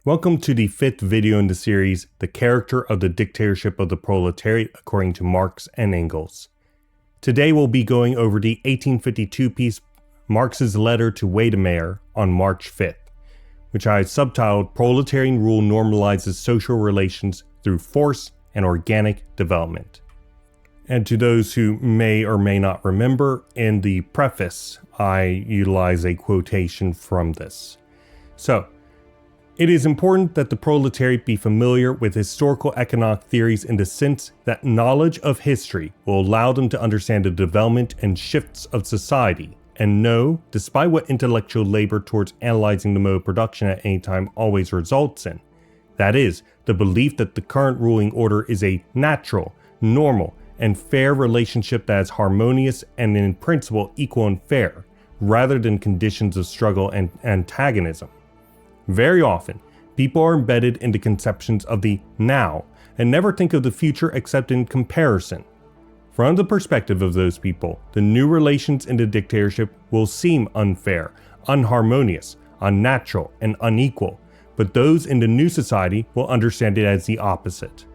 Welcome to the fifth video in the series, The Character of the Dictatorship of the Proletariat According to Marx and Engels. Today we'll be going over the 1852 piece Marx's letter to Weydemeyer on March 5th, which I subtitled Proletarian Rule Normalizes Social Relations Through Force and Organic Development. And to those who may or may not remember, in the preface I utilize a quotation from this. So, it is important that the proletariat be familiar with historical economic theories in the sense that knowledge of history will allow them to understand the development and shifts of society, and know, despite what intellectual labor towards analyzing the mode of production at any time always results in, that is, the belief that the current ruling order is a natural, normal, and fair relationship that is harmonious and in principle equal and fair, rather than conditions of struggle and antagonism. Very often, people are embedded in the conceptions of the now and never think of the future except in comparison. From the perspective of those people, the new relations in the dictatorship will seem unfair, unharmonious, unnatural, and unequal, but those in the new society will understand it as the opposite.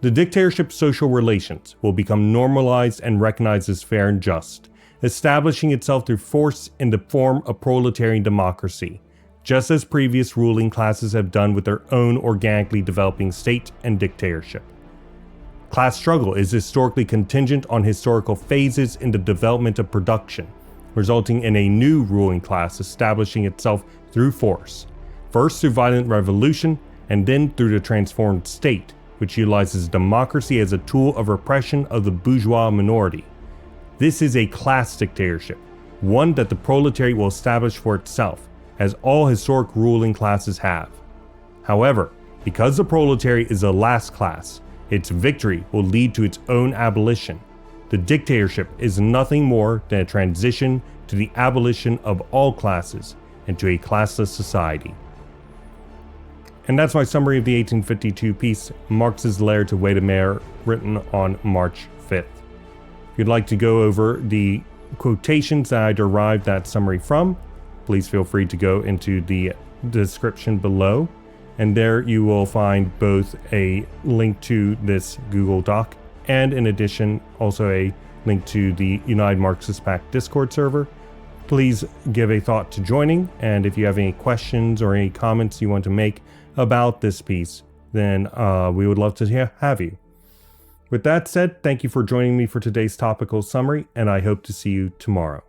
The dictatorship's social relations will become normalized and recognized as fair and just, establishing itself through force in the form of proletarian democracy, just as previous ruling classes have done with their own organically developing state and dictatorship. Class struggle is historically contingent on historical phases in the development of production, resulting in a new ruling class establishing itself through force, first through violent revolution, and then through the transformed state, which utilizes democracy as a tool of repression of the bourgeois minority. This is a class dictatorship, one that the proletariat will establish for itself, as all historic ruling classes have. However, because the proletariat is the last class, its victory will lead to its own abolition. The dictatorship is nothing more than a transition to the abolition of all classes and to a classless society. And that's my summary of the 1852 piece, Marx's letter to Weydemeyer, written on March 5th. If you'd like to go over the quotations that I derived that summary from, please feel free to go into the description below, and there you will find both a link to this Google Doc and in addition also a link to the United Marxist Pact Discord server. Please give a thought to joining, and if you have any questions or any comments you want to make about this piece, then we would love to have you. With that said, thank you for joining me for today's topical summary, and I hope to see you tomorrow.